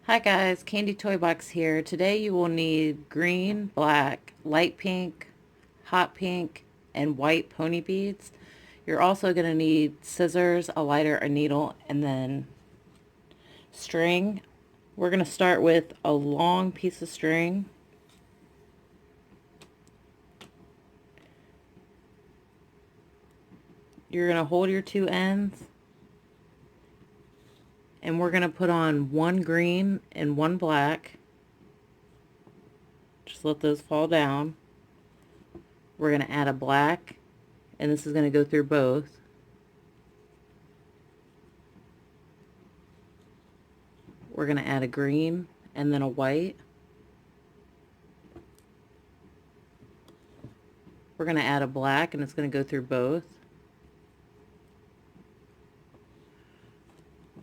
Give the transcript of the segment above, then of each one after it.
Hi guys, Candy Toy Box here. Today you will need green, black, light pink, hot pink, and white pony beads. You're also going to need scissors, a lighter, a needle, and then string. We're going to start with a long piece of string. You're going to hold your two ends, and we're going to put on one green and one black. Just let those fall down. We're going to add a black, and this is going to go through both. We're going to add a green and then a white. We're going to add a black, and it's going to go through both.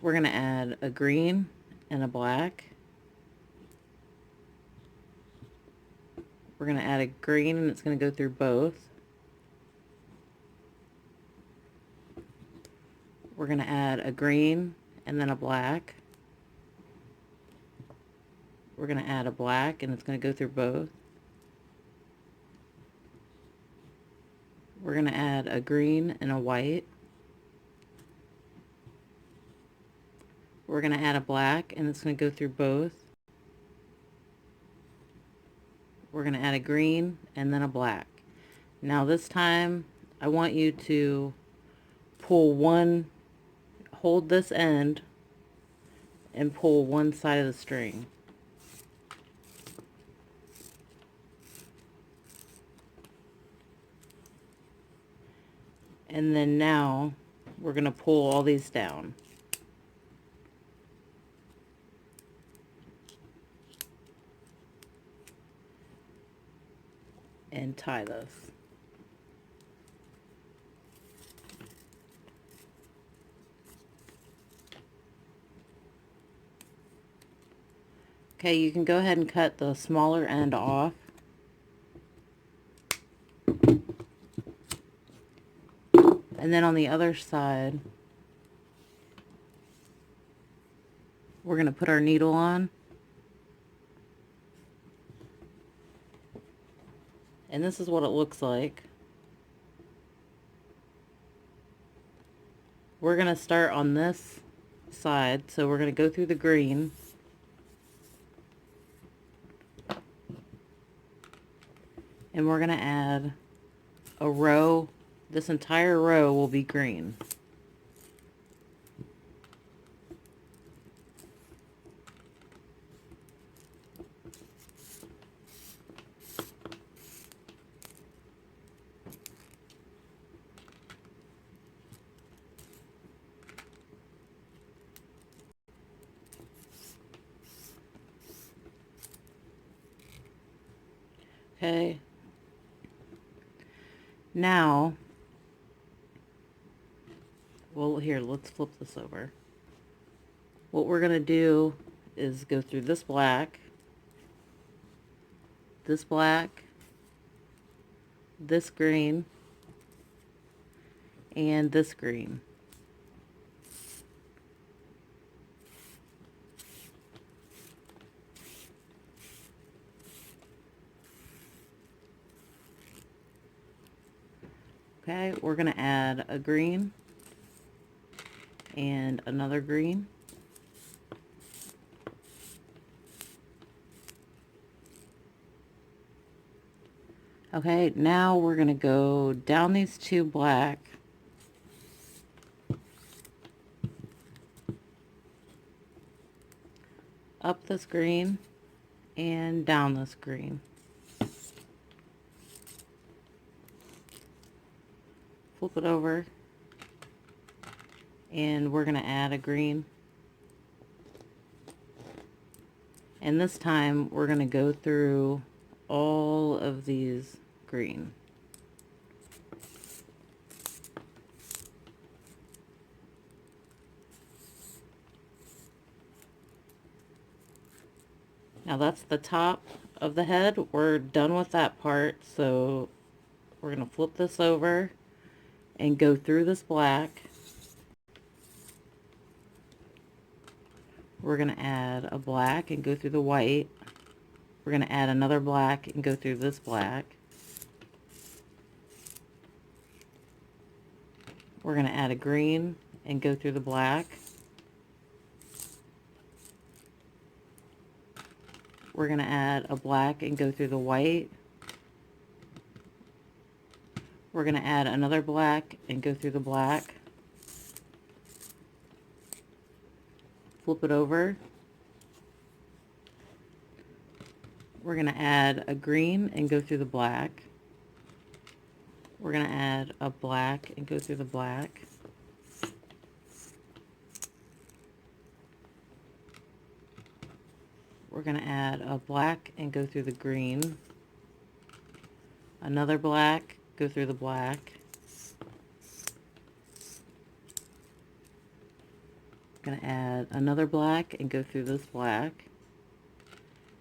We're going to add a green and a black. We're going to add a green, and it's going to go through both. We're going to add a green and then a black. We're going to add a black, and it's going to go through both. We're going to add a green and a white. We're going to add a black, and it's going to go through both. We're going to add a green and then a black. Now this time I want you to pull one, hold this end and pull one side of the string. And then now we're going to pull all these down. And tie this. Okay, you can go ahead and cut the smaller end off. And then on the other side, we're going to put our needle on. And this is what it looks like. We're going to start on this side, so we're going to go through the green. And we're going to add a row. This entire row will be green. Okay. Now, well, here, let's flip this over. What we're going to do is go through this black, this green, and this green. Okay, we're going to add a green and another green. Okay, now we're going to go down these two black, up this green, and down this green. Flip it over, and we're going to add a green. And this time we're going to go through all of these green. Now that's the top of the head. We're done with that part, so we're going to flip this over and go through this black. We're going to add a black and go through the white. We're going to add another black and go through this black. We're going to add a green and go through the black. We're going to add a black and go through the white. We're going to add another black and go through the black. Flip it over. We're going to add a green and go through the black. We're going to add a black and go through the black. We're going to add a black and go through the green. Another black, go through the black. Going to add another black and go through this black.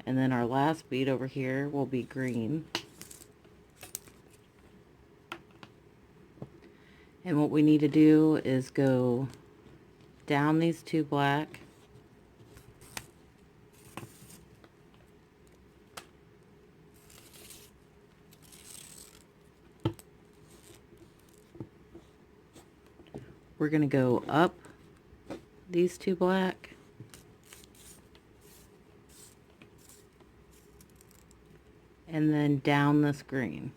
And then our last bead over here will be green. And what we need to do is go down these two black, we're going to go up these two black, and then down this green,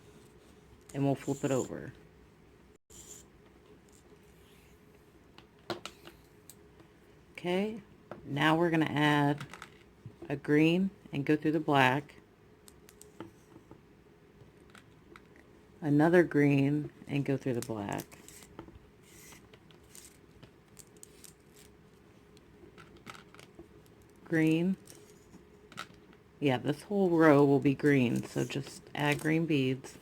and we'll flip it over. Okay, now we're going to add a green and go through the black, another green and go through the black, green. Yeah, this whole row will be green, so just add green beads.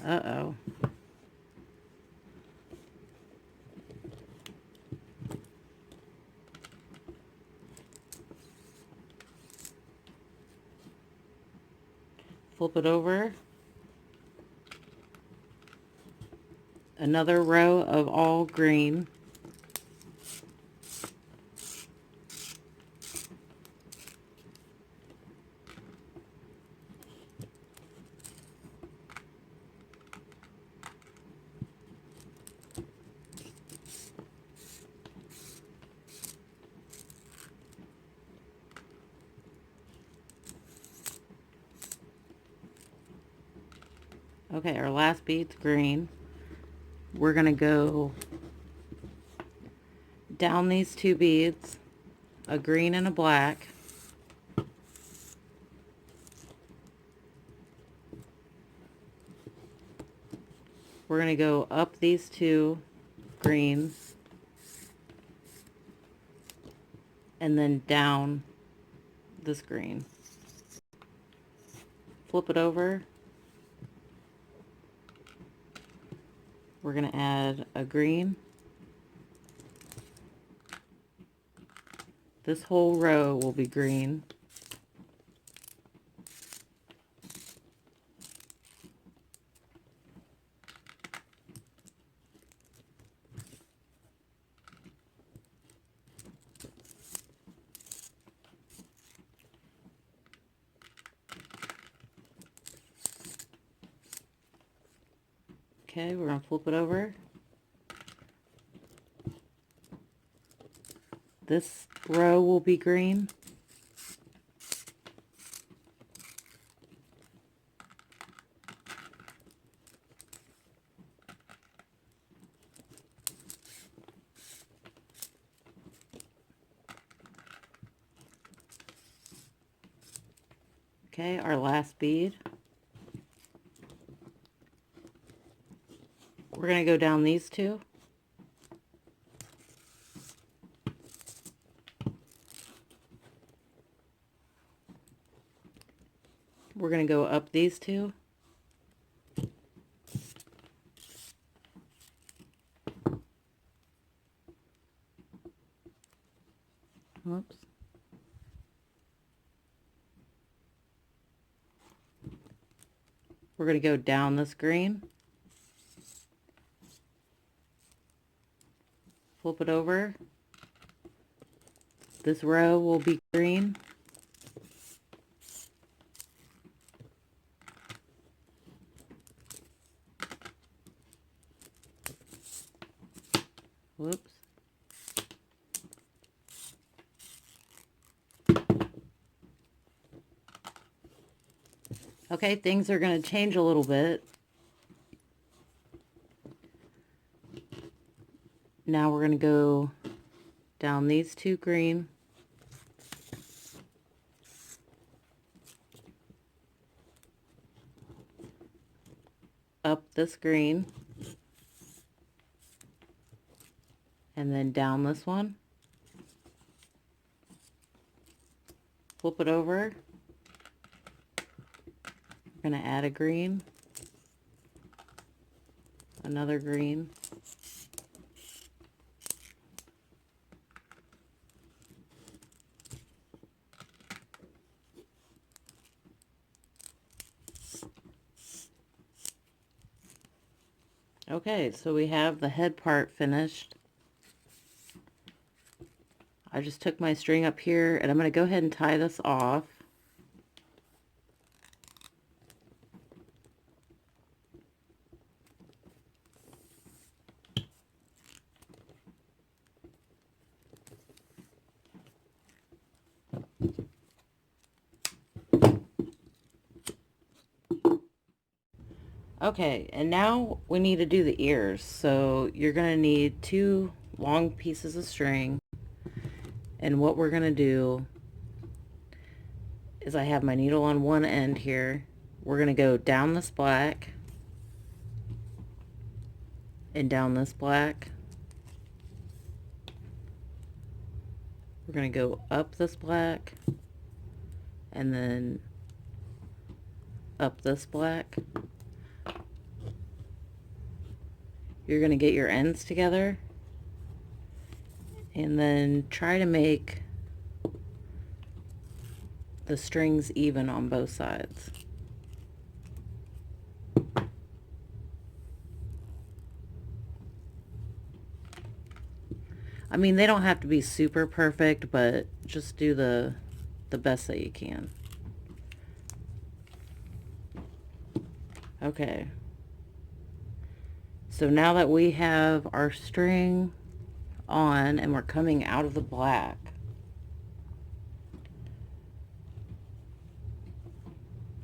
Uh-oh. Flip it over. Another row of all green. Okay, our last bead's green. We're going to go down these two beads, a green and a black. We're going to go up these two greens, and then down this green. Flip it over. We're going to add a green. This whole row will be green. Okay, we're going to flip it over. This row will be green. Okay, our last bead. We're going to go down these two. We're going to go up these two. Whoops. We're going to go down this green. Flip it over. This row will be green. Whoops. Okay, things are going to change a little bit. Now we're going to go down these two green. Up this green. And then down this one. Flip it over. We're going to add a green. Another green. Okay, so we have the head part finished. I just took my string up here and I'm going to go ahead and tie this off. Okay, and now we need to do the ears. So you're going to need 2 long pieces of string. And what we're going to do is I have my needle on one end here. We're going to go down this black and down this black. We're going to go up this black and then up this black. You're going to get your ends together and then try to make the strings even on both sides. I mean, they don't have to be super perfect, but just do the best that you can. Okay. So now that we have our string on and we're coming out of the black,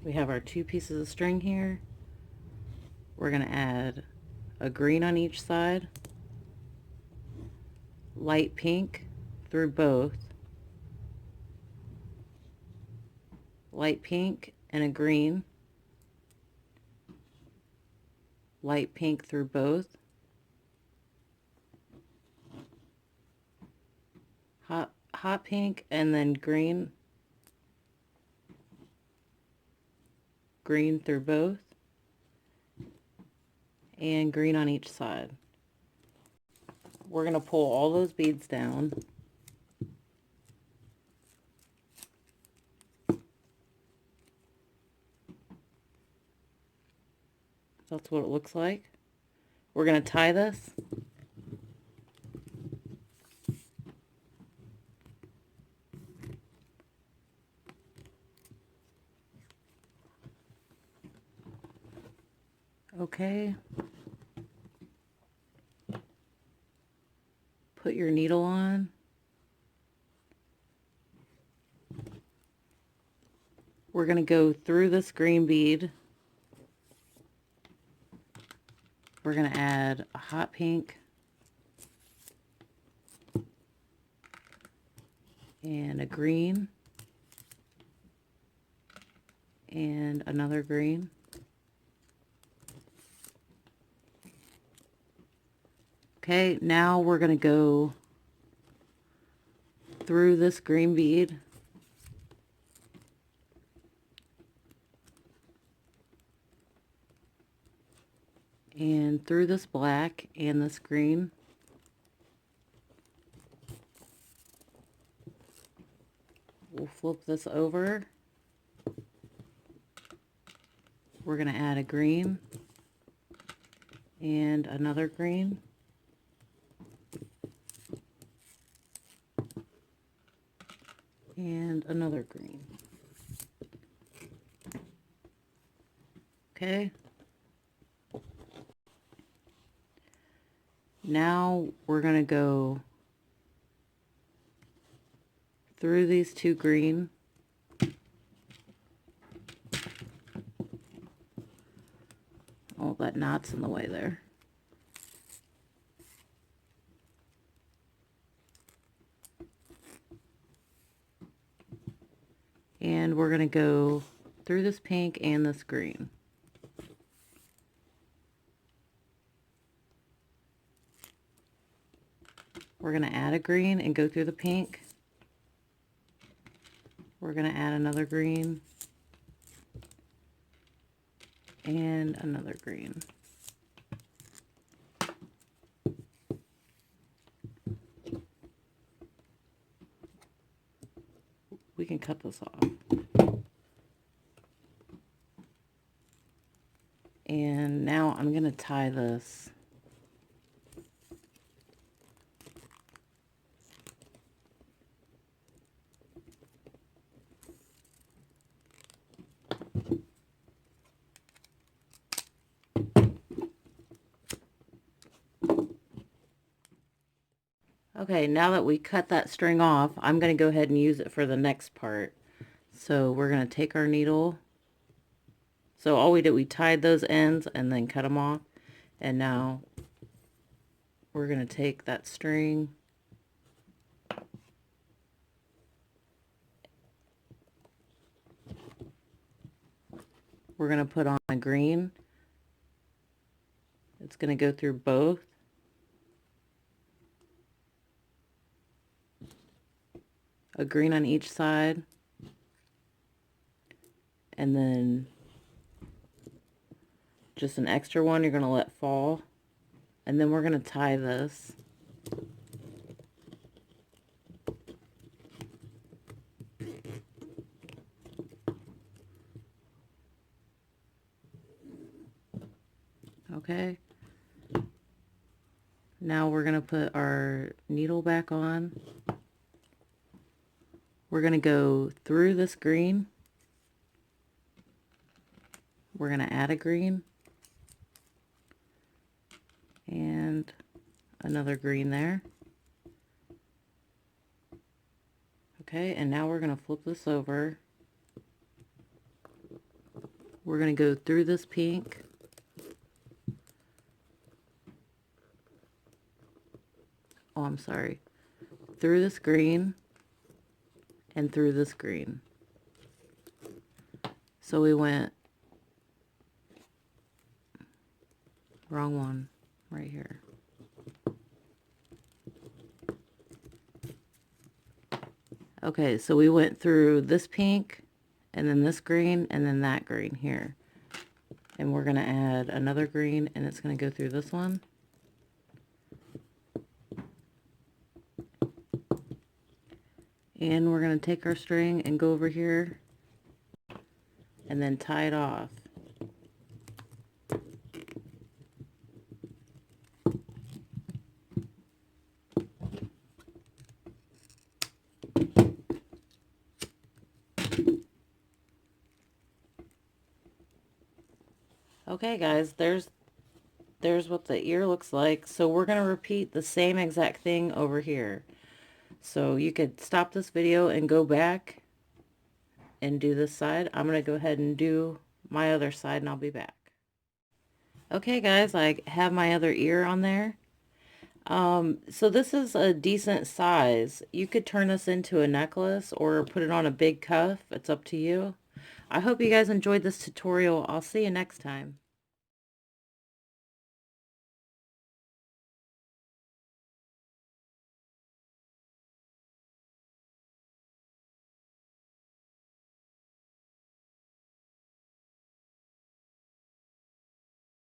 we have our 2 pieces of string here. We're going to add a green on each side, light pink through both, light pink and a green, light pink through both, hot pink and then green, green through both, and green on each side. We're going to pull all those beads down. That's what it looks like. We're going to tie this. Okay. Put your needle on. We're going to go through this green bead. We're going to add a hot pink and a green and another green. Okay, now we're going to go through this green bead and through this black and this green. We'll flip this over. We're going to add a green and another green. and another green. Okay. Now we're going to go through these two green. Oh, that knot's in the way there. And we're going to go through this pink and this green. We're going to add a green and go through the pink. We're going to add another green and another green. We can cut this off. And now I'm going to tie this. Okay, now that we cut that string off, I'm going to go ahead and use it for the next part. So we're going to take our needle. So all we did, we tied those ends and then cut them off. And now we're going to take that string we're going to put on a green. It's going to go through both. A green on each side. And then just an extra one you're going to let fall. And then we're going to tie this. Okay. Now we're going to put our needle back on. We're going to go through this green. We're going to add a green. And another green there. Okay, and now we're going to flip this over. We're going to go through this pink. Oh, I'm sorry. Through this green and through this green. So we went, wrong one, right here. Okay, so we went through this pink and then this green and then that green here. And we're going to add another green and it's going to go through this one. And we're going to take our string and go over here and then tie it off. Okay guys, there's what the ear looks like. So we're going to repeat the same exact thing over here. So you could stop this video and go back and do this side. I'm going to go ahead and do my other side and I'll be back. Okay guys, I have my other ear on there. So this is a decent size. You could turn this into a necklace or put it on a big cuff. It's up to you. I hope you guys enjoyed this tutorial. I'll see you next time.